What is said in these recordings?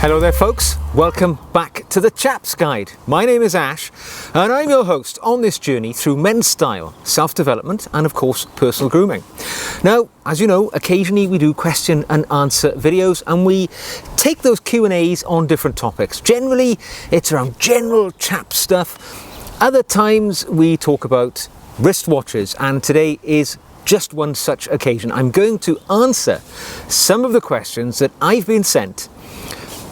Hello there folks, welcome back to the Chap's Guide. My name is Ash and I'm your host on this journey through men's style, self-development and of course personal grooming. Now, as you know, occasionally we do question and answer videos and we take those Q&As on different topics. Generally it's around general chap stuff. Other times we talk about wristwatches, and today is just one such occasion. I'm going to answer some of the questions that I've been sent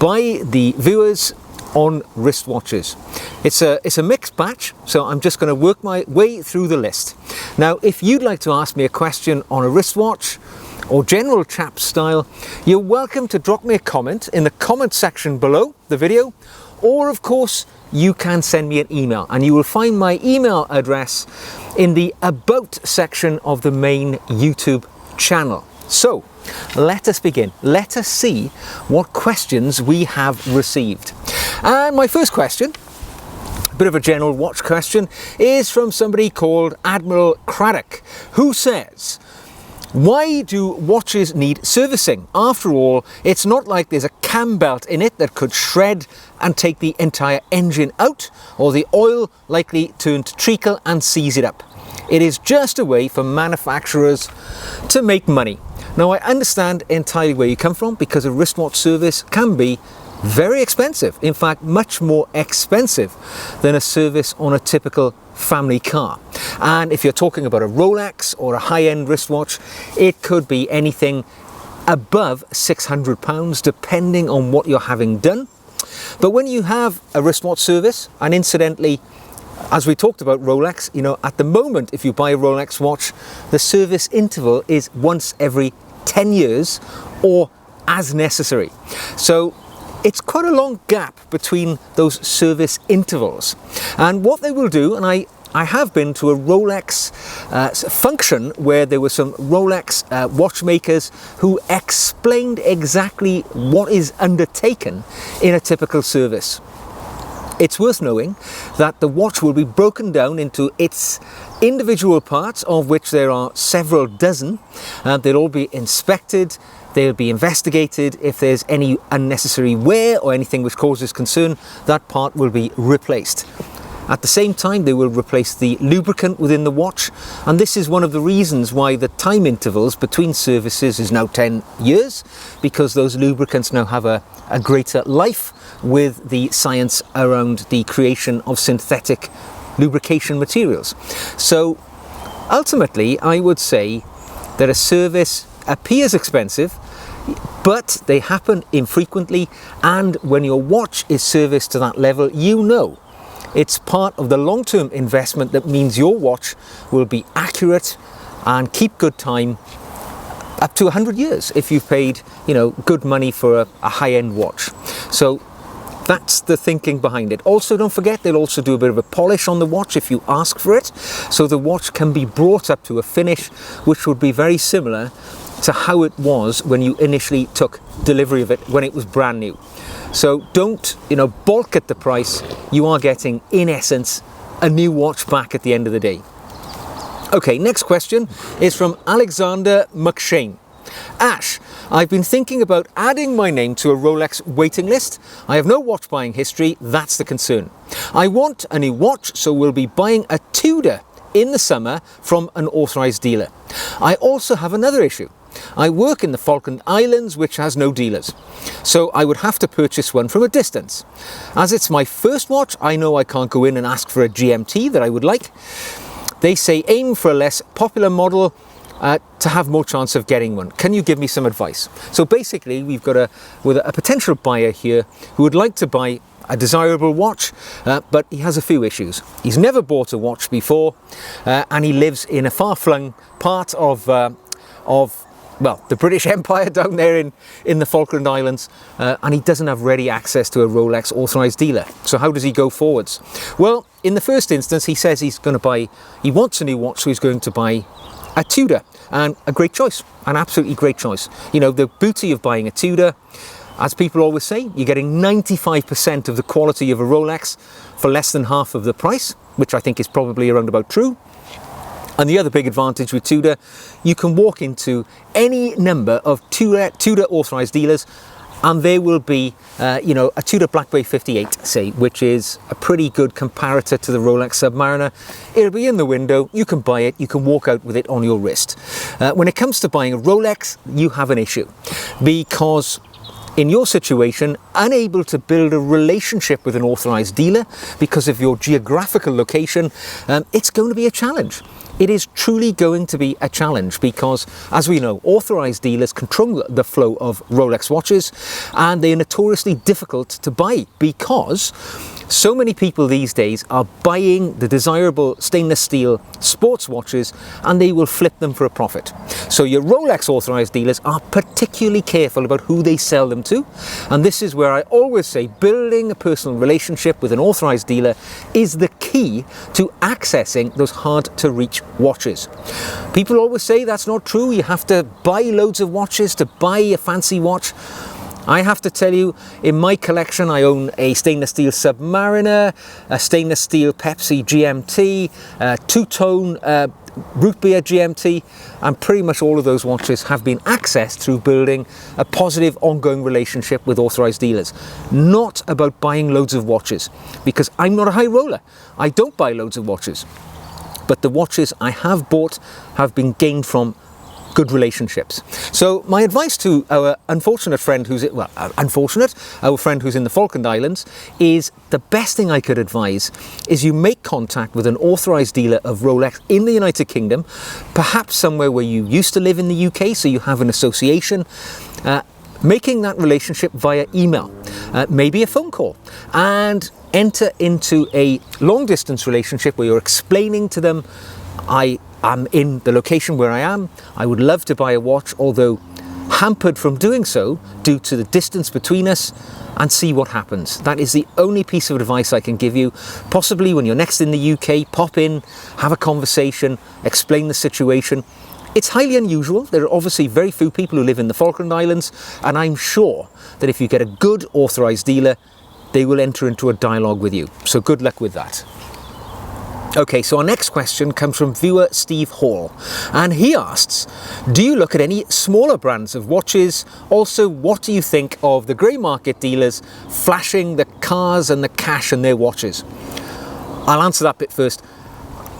by the viewers on wristwatches. It's a mixed batch, so I'm just going to work my way through the list. Now, if you'd like to ask me a question on a wristwatch or general chap style, you're welcome to drop me a comment in the comment section below the video, or of course you can send me an email, and you will find my email address in the About section of the main YouTube channel. So let us begin. Let us see what questions we have received. And my first question, a bit of a general watch question, is from somebody called Admiral Craddock, who says, why do watches need servicing? After all, it's not like there's a cam belt in it that could shred and take the entire engine out, or the oil likely turn to treacle and seize it up. It is just a way for manufacturers to make money. Now, I understand entirely where you come from, because a wristwatch service can be very expensive. In fact, much more expensive than a service on a typical family car. And if you're talking about a Rolex or a high-end wristwatch, it could be anything above £600 depending on what you're having done. But when you have a wristwatch service, and incidentally, as we talked about Rolex, you know, at the moment, if you buy a Rolex watch, the service interval is once every 10 years or as necessary. So it's quite a long gap between those service intervals. And what they will do, and I have been to a Rolex function where there were some Rolex watchmakers who explained exactly what is undertaken in a typical service. It's worth knowing that the watch will be broken down into its individual parts, of which there are several dozen. They'll all be inspected, they'll be investigated. If there's any unnecessary wear or anything which causes concern, that part will be replaced. At the same time, they will replace the lubricant within the watch, and this is one of the reasons why the time intervals between services is now 10 years, because those lubricants now have a greater life with the science around the creation of synthetic lubrication materials. So ultimately, I would say that a service appears expensive, but they happen infrequently, and when your watch is serviced to that level, you know it's part of the long-term investment that means your watch will be accurate and keep good time up to 100 years if you've paid, you know, good money for a high-end watch. So that's the thinking behind it. Also, don't forget, they'll also do a bit of a polish on the watch if you ask for it, so the watch can be brought up to a finish which would be very similar to how it was when you initially took delivery of it when it was brand new. So don't, you know, balk at the price. You are getting, in essence, a new watch back at the end of the day. Okay, next question is from Alexander McShane. Ash, I've been thinking about adding my name to a Rolex waiting list. I have no watch buying history, that's the concern. I want a new watch, so we'll be buying a Tudor in the summer from an authorized dealer. I also have another issue. I work in the Falkland Islands, which has no dealers, so I would have to purchase one from a distance. As it's my first watch, I know I can't go in and ask for a GMT that I would like. They say aim for a less popular model to have more chance of getting one. Can you give me some advice? So basically, we've got a potential buyer here who would like to buy a desirable watch, but he has a few issues. He's never bought a watch before, and he lives in a far-flung part of well, the British Empire down there in the Falkland Islands, and he doesn't have ready access to a Rolex authorized dealer. So how does he go forwards? Well, in the first instance, he says he wants a new watch, so he's going to buy a Tudor, and a great choice, an absolutely great choice. You know, the beauty of buying a Tudor, as people always say, you're getting 95% of the quality of a Rolex for less than half of the price, which I think is probably around about true. And the other big advantage with Tudor, you can walk into any number of Tudor authorized dealers and there will be, a Tudor Black Bay 58, say, which is a pretty good comparator to the Rolex Submariner. It'll be in the window, you can buy it, you can walk out with it on your wrist. When it comes to buying a Rolex, you have an issue, because in your situation, unable to build a relationship with an authorized dealer because of your geographical location, it's going to be a challenge. It is truly going to be a challenge because, as we know, authorized dealers control the flow of Rolex watches, and they are notoriously difficult to buy because so many people these days are buying the desirable stainless steel sports watches and they will flip them for a profit. So your Rolex authorized dealers are particularly careful about who they sell them to, and this is where I always say building a personal relationship with an authorized dealer is the key to accessing those hard to reach watches. People always say that's not true, you have to buy loads of watches to buy a fancy watch. I have to tell you, in my collection I own a stainless steel Submariner, a stainless steel Pepsi GMT, a two-tone root beer GMT, and pretty much all of those watches have been accessed through building a positive ongoing relationship with authorized dealers. Not about buying loads of watches, because I'm not a high roller. I don't buy loads of watches. But the watches I have bought have been gained from good relationships. So my advice to our unfortunate friend who's in the Falkland Islands is the best thing I could advise is you make contact with an authorized dealer of Rolex in the United Kingdom, perhaps somewhere where you used to live in the UK, so you have an association, making that relationship via email, maybe a phone call, and enter into a long distance relationship where you're explaining to them, I'm in the location where I am, I would love to buy a watch, although hampered from doing so due to the distance between us, and see what happens. That is the only piece of advice I can give you. Possibly when you're next in the UK, pop in, have a conversation, explain the situation. It's highly unusual. There are obviously very few people who live in the Falkland Islands, and I'm sure that if you get a good authorized dealer, they will enter into a dialogue with you. So good luck with that. Okay, so our next question comes from viewer Steve Hall, and he asks, do you look at any smaller brands of watches? Also, what do you think of the grey market dealers flashing the cars and the cash in their watches? I'll answer that bit first.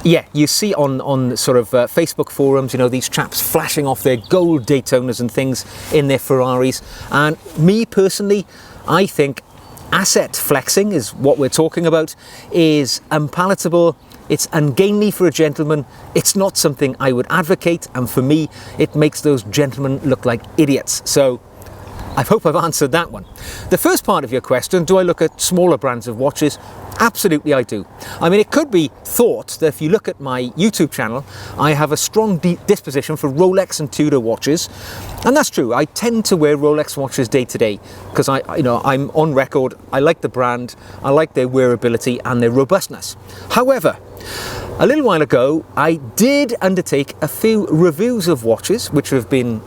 Yeah, you see on sort of Facebook forums, these chaps flashing off their gold Daytonas and things in their Ferraris, and me personally, I think asset flexing is what we're talking about, is unpalatable. It's ungainly for a gentleman. It's not something I would advocate, and for me, it makes those gentlemen look like idiots. So I hope I've answered that one. The first part of your question, do I look at smaller brands of watches? Absolutely I do. I mean, it could be thought that if you look at my YouTube channel, I have a strong disposition for Rolex and Tudor watches. And that's true. I tend to wear Rolex watches day to day because I'm on record. I like the brand, I like their wearability and their robustness. However, a little while ago, I did undertake a few reviews of watches, which have been,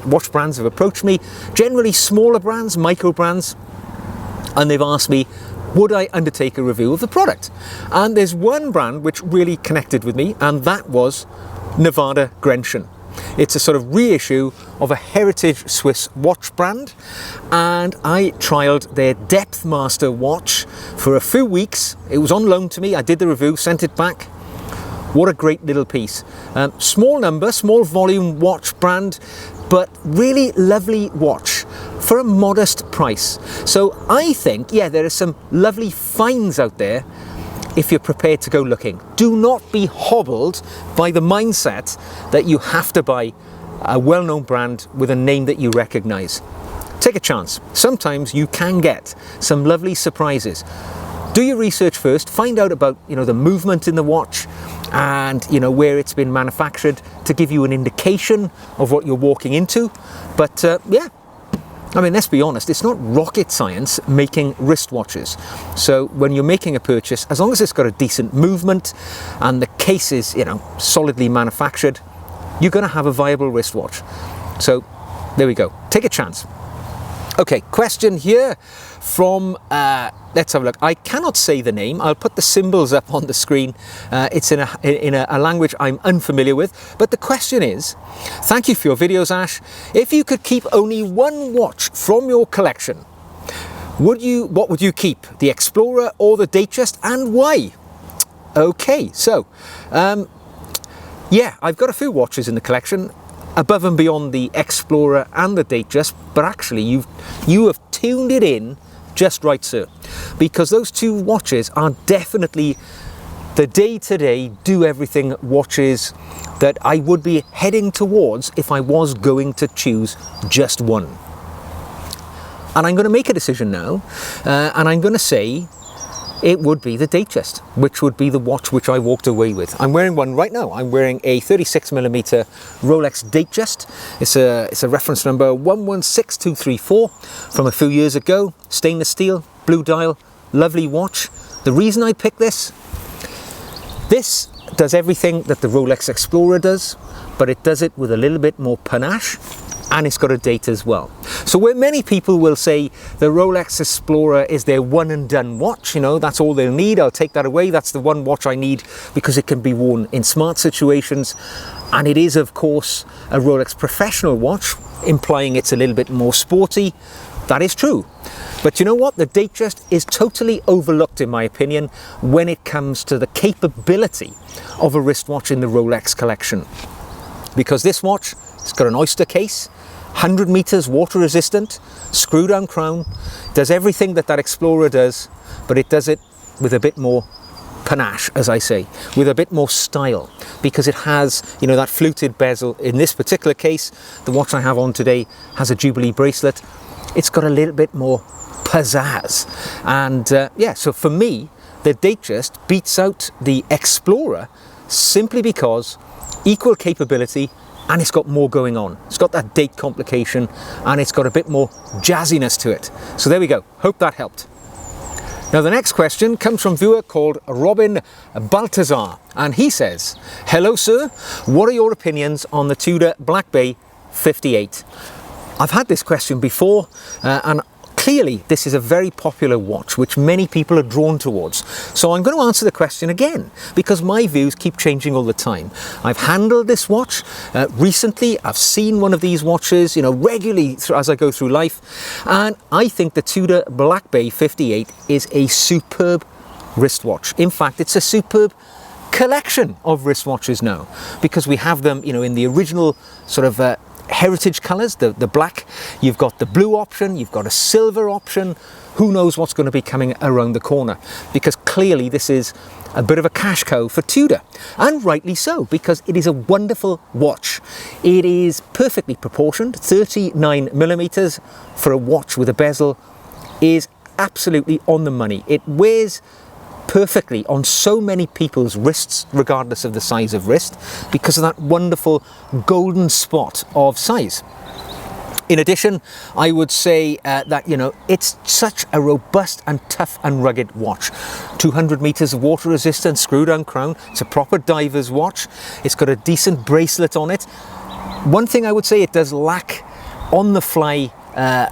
watch brands have approached me, generally smaller brands, micro brands, and they've asked me, would I undertake a review of the product? And there's one brand which really connected with me, and that was Nivada Grenchen. It's a sort of reissue of a heritage Swiss watch brand, and I trialed their Depth Master watch for a few weeks. It was on loan to me. I did the review, sent it back. What a great little piece. Small number, small volume watch brand, but really lovely watch for a modest price. So I think, yeah, there are some lovely finds out there if you're prepared to go looking. Do not be hobbled by the mindset that you have to buy a well-known brand with a name that you recognize. Take a chance. Sometimes you can get some lovely surprises. Do your research first, find out about the movement in the watch and where it's been manufactured to give you an indication of what you're walking into. But yeah, I mean, let's be honest, it's not rocket science making wristwatches. So when you're making a purchase, as long as it's got a decent movement and the case is, solidly manufactured, you're going to have a viable wristwatch. So there we go. Take a chance. Okay, question here from, let's have a look. I cannot say the name. I'll put the symbols up on the screen. It's in a language I'm unfamiliar with. But the question is, thank you for your videos, Ash. If you could keep only one watch from your collection, what would you keep? The Explorer or the Datejust, and why? Okay, so, yeah, I've got a few watches in the collection, above and beyond the Explorer and the Datejust, but actually you have tuned it in just right, sir, because those two watches are definitely the day-to-day, do-everything watches that I would be heading towards if I was going to choose just one. And I'm going to make a decision now, and I'm going to say it would be the Datejust, which would be the watch which I walked away with. I'm wearing one right now. I'm wearing a 36mm Rolex Datejust. It's a reference number 116234 from a few years ago. Stainless steel, blue dial, lovely watch. The reason I picked this does everything that the Rolex Explorer does, but it does it with a little bit more panache, and it's got a date as well. So where many people will say the Rolex Explorer is their one and done watch, you know, that's all they'll need, I'll take that away, that's the one watch I need because it can be worn in smart situations, and it is of course a Rolex professional watch, implying it's a little bit more sporty. That is true. But you know what? The Datejust is totally overlooked in my opinion when it comes to the capability of a wristwatch in the Rolex collection. Because this watch, it's got an oyster case, 100 meters water resistant, screw down crown, does everything that Explorer does, but it does it with a bit more panache, as I say, with a bit more style, because it has, you know, that fluted bezel. In this particular case, the watch I have on today has a Jubilee bracelet. It's got a little bit more pizzazz. And yeah, so for me, the Datejust beats out the Explorer simply because equal capability, and it's got more going on. It's got that date complication, and it's got a bit more jazziness to it. So there we go. Hope that helped. Now the next question comes from a viewer called Robin Baltazar, and he says, "Hello sir, what are your opinions on the Tudor Black Bay 58? I've had this question before, and clearly this is a very popular watch which many people are drawn towards. So I'm going to answer the question again because my views keep changing all the time. I've handled this watch recently. I've seen one of these watches, you know, regularly as I go through life, and I think the Tudor Black Bay 58 is a superb wristwatch. In fact, it's a superb collection of wristwatches now, because we have them, you know, in the original sort of heritage colors, the black, you've got the blue option, you've got a silver option. Who knows what's going to be coming around the corner, because clearly this is a bit of a cash cow for Tudor, and rightly so, because it is a wonderful watch. It is perfectly proportioned. 39mm for a watch with a bezel is absolutely on the money. It wears perfectly on so many people's wrists, regardless of the size of wrist, because of that wonderful golden spot of size. In addition, I would say that, you know, it's such a robust and tough and rugged watch. 200 meters of water resistance, screw down crown. It's a proper diver's watch. It's got a decent bracelet on it. One thing I would say, it does lack on the fly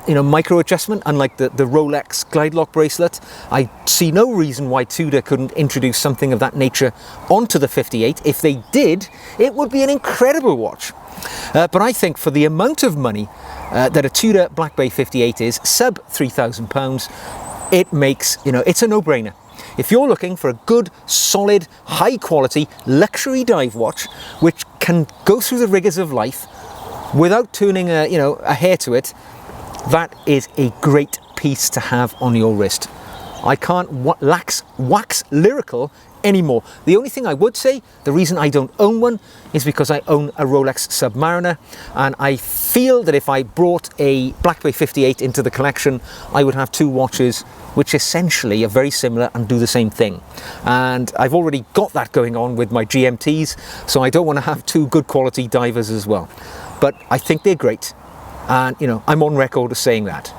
you know, micro adjustment, unlike the Rolex glide lock bracelet. I see no reason why Tudor couldn't introduce something of that nature onto the 58. If they did, it would be an incredible watch. But I think for the amount of money that a Tudor Black Bay 58 is, sub £3,000, it makes, you know, it's a no-brainer. If you're looking for a good, solid, high-quality luxury dive watch which can go through the rigors of life without turning a hair to it, that is a great piece to have on your wrist. I can't wax lyrical anymore. The only thing I would say, the reason I don't own one is because I own a Rolex Submariner, and I feel that if I brought a Black Bay 58 into the collection, I would have two watches which essentially are very similar and do the same thing. And I've already got that going on with my GMTs, so I don't want to have two good quality divers as well. But I think they're great. And, you know, I'm on record as saying that.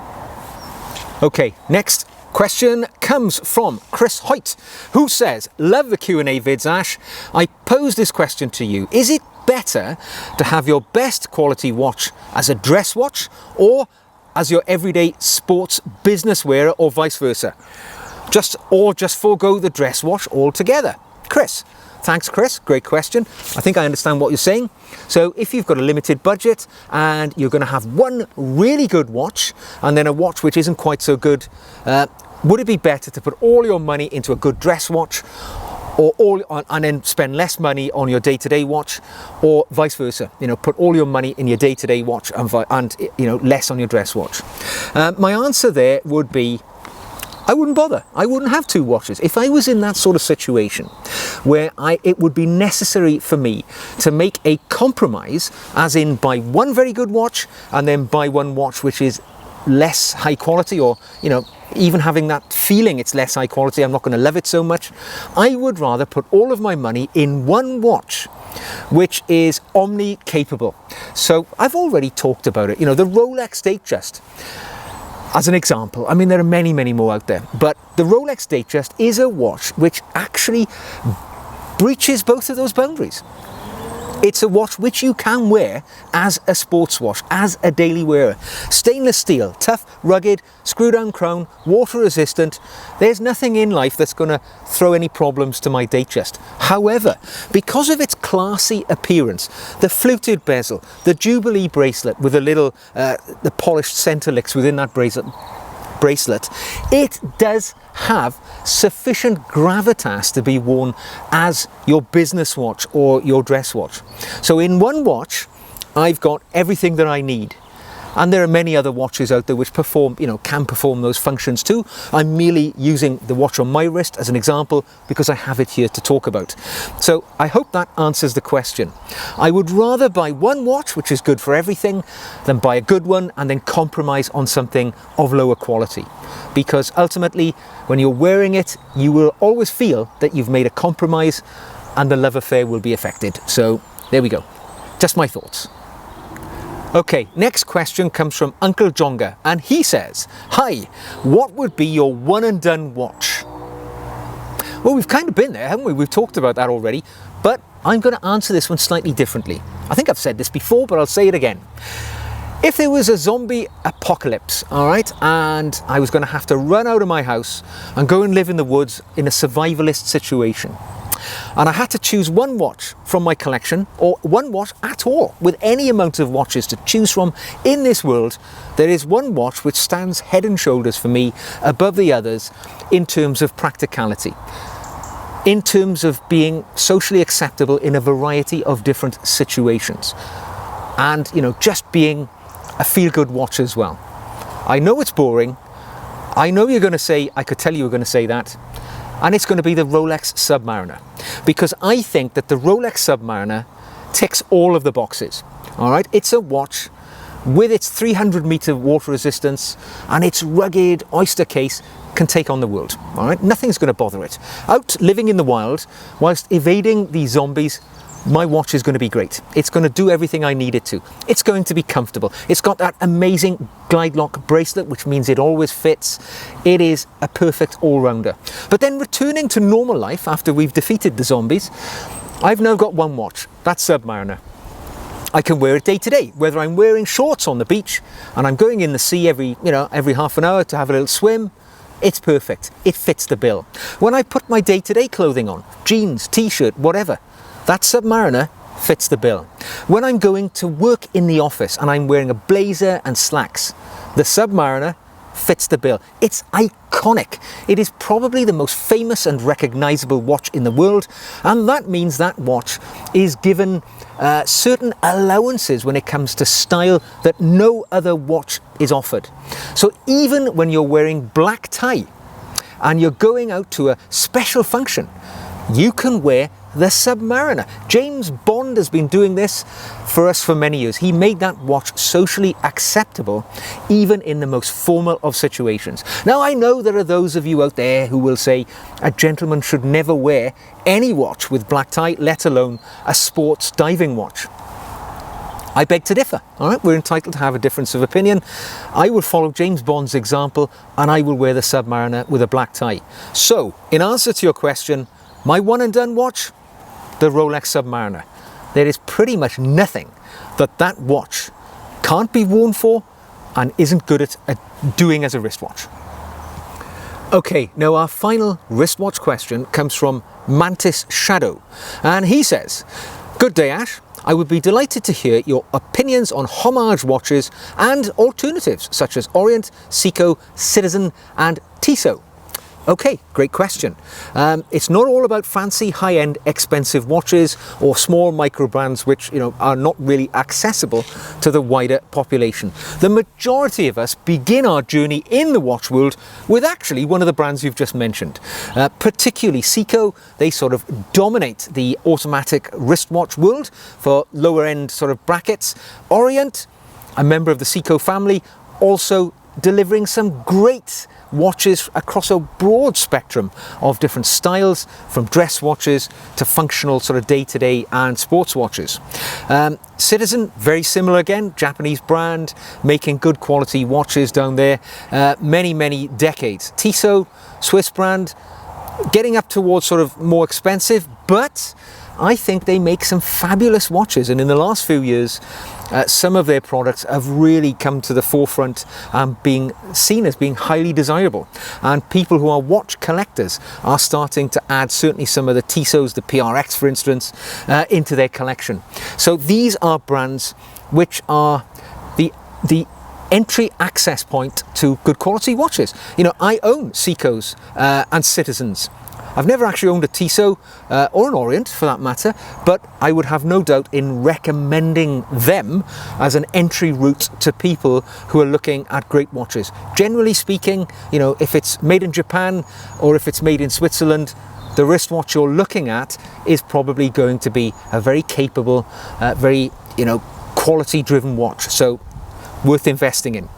Okay, next question comes from Chris Hoyt, who says, "Love the Q&A vids, Ash. I pose this question to you. Is it better to have your best quality watch as a dress watch or as your everyday sports business wearer or vice versa? Just forego the dress watch altogether? Chris. Thanks, Chris. Great question. I think I understand what you're saying. So if you've got a limited budget and you're going to have one really good watch and then a watch which isn't quite so good, would it be better to put all your money into a good dress watch, and then spend less money on your day-to-day watch, or vice versa? You know, put all your money in your day-to-day watch and less on your dress watch. My answer there would be, I wouldn't bother. I wouldn't have two watches. If I was in that sort of situation where it would be necessary for me to make a compromise, as in buy one very good watch and then buy one watch which is less high quality, or, you know, even having that feeling it's less high quality, I'm not going to love it so much, I would rather put all of my money in one watch which is omni capable. So I've already talked about it. You know, the Rolex Datejust, as an example. I mean, there are many, many more out there, but the Rolex Datejust is a watch which actually breaches both of those boundaries. It's a watch which you can wear as a sports watch, as a daily wearer. Stainless steel, tough, rugged, screw down crown, water resistant. There's nothing in life that's going to throw any problems to my Datejust. However, because of its classy appearance, the fluted bezel, the Jubilee bracelet with a little, the polished center licks within that bracelet, it does have sufficient gravitas to be worn as your business watch or your dress watch. So in one watch, I've got everything that I need. And there are many other watches out there which can perform those functions too. I'm merely using the watch on my wrist as an example because I have it here to talk about. So I hope that answers the question. I would rather buy one watch which is good for everything than buy a good one and then compromise on something of lower quality. Because ultimately, when you're wearing it, you will always feel that you've made a compromise and the love affair will be affected. So there we go. Just my thoughts. Okay, next question comes from Uncle Jonga, and he says, hi, what would be your one and done watch? Well, we've kind of been there, haven't we? We've talked about that already, but I'm going to answer this one slightly differently. I think I've said this before, but I'll say it again. If there was a zombie apocalypse, all right, and I was going to have to run out of my house and go and live in the woods in a survivalist situation, and I had to choose one watch from my collection, or one watch at all, with any amount of watches to choose from in this world, there is one watch which stands head and shoulders for me above the others in terms of practicality, in terms of being socially acceptable in a variety of different situations, and, you know, just being a feel-good watch as well. I know it's boring. I know you're going to say, I could tell you were going to say that, and it's going to be the Rolex Submariner, because I think that the Rolex Submariner ticks all of the boxes. All right, it's a watch with its 300-meter water resistance and its rugged oyster case can take on the world. All right, nothing's going to bother it. Out living in the wild, whilst evading these zombies, my watch is going to be great. It's going to do everything I need it to. It's going to be comfortable. It's got that amazing glide lock bracelet, which means it always fits. It is a perfect all-rounder. But then returning to normal life after we've defeated the zombies, I've now got one watch, that's Submariner. I can wear it day to day, whether I'm wearing shorts on the beach and I'm going in the sea every half an hour to have a little swim. It's perfect. It fits the bill. When I put my day-to-day clothing on, jeans, t-shirt, whatever, that Submariner fits the bill. When I'm going to work in the office and I'm wearing a blazer and slacks, the Submariner fits the bill. It's iconic. It is probably the most famous and recognizable watch in the world, and that means that watch is given certain allowances when it comes to style that no other watch is offered. So even when you're wearing black tie and you're going out to a special function, you can wear the Submariner. James Bond has been doing this for us for many years. He made that watch socially acceptable, even in the most formal of situations. Now, I know there are those of you out there who will say a gentleman should never wear any watch with black tie, let alone a sports diving watch. I beg to differ. All right, we're entitled to have a difference of opinion. I will follow James Bond's example and I will wear the Submariner with a black tie. So, in answer to your question, my one and done watch, the Rolex Submariner. There is pretty much nothing that watch can't be worn for and isn't good at doing as a wristwatch. Okay, now our final wristwatch question comes from Mantis Shadow, and he says, "Good day, Ash. I would be delighted to hear your opinions on homage watches and alternatives such as Orient, Seiko, Citizen and Tissot." Okay, great question. It's not all about fancy, high-end, expensive watches or small micro brands which, are not really accessible to the wider population. The majority of us begin our journey in the watch world with actually one of the brands you've just mentioned. Particularly Seiko, they sort of dominate the automatic wristwatch world for lower-end sort of brackets. Orient, a member of the Seiko family, also delivering some great watches across a broad spectrum of different styles, from dress watches to functional sort of day-to-day and sports watches. Citizen, very similar again, Japanese brand, making good quality watches down there, many decades. Tissot, Swiss brand, getting up towards sort of more expensive, but I think they make some fabulous watches, and in the last few years some of their products have really come to the forefront and being seen as being highly desirable, and people who are watch collectors are starting to add certainly some of the Tissots, the PRX for instance, into their collection. So these are brands which are the entry access point to good quality watches. I own Seikos and Citizens. I've never actually owned a Tissot or an Orient for that matter, but I would have no doubt in recommending them as an entry route to people who are looking at great watches. Generally speaking, if it's made in Japan or if it's made in Switzerland, the wristwatch you're looking at is probably going to be a very capable, very quality driven watch, so worth investing in.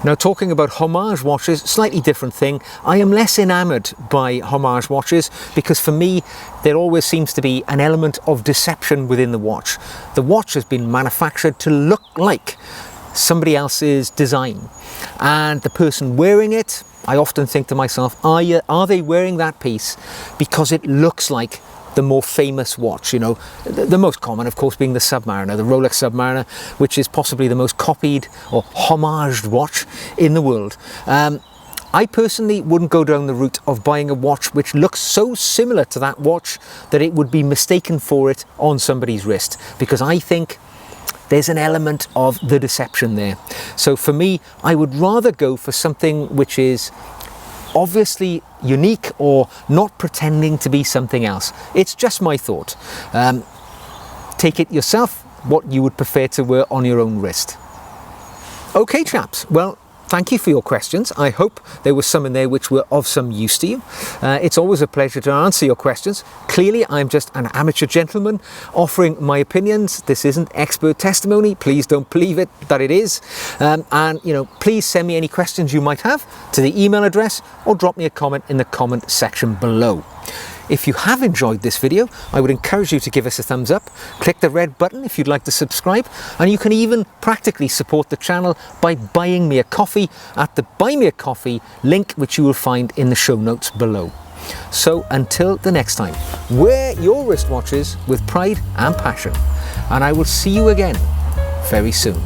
Now, talking about homage watches, slightly different thing. I am less enamoured by homage watches because for me there always seems to be an element of deception within the watch. The watch has been manufactured to look like somebody else's design, and the person wearing it, I often think to myself, are they wearing that piece because it looks like the more famous watch? The most common of course being the Submariner, the Rolex Submariner, which is possibly the most copied or homaged watch in the world. I personally wouldn't go down the route of buying a watch which looks so similar to that watch that it would be mistaken for it on somebody's wrist, because I think there's an element of the deception there. So for me, I would rather go for something which is obviously unique or not pretending to be something else. It's just my thought. Take it yourself, what you would prefer to wear on your own wrist. Okay chaps, well, thank you for your questions. I hope there was some in there which were of some use to you. It's always a pleasure to answer your questions. Clearly, I'm just an amateur gentleman offering my opinions. This isn't expert testimony. Please don't believe it that it is. And please send me any questions you might have to the email address or drop me a comment in the comment section below. If you have enjoyed this video, I would encourage you to give us a thumbs up, click the red button if you'd like to subscribe, and you can even practically support the channel by buying me a coffee at the Buy Me a Coffee link, which you will find in the show notes below. So until the next time, wear your wristwatches with pride and passion, and I will see you again very soon.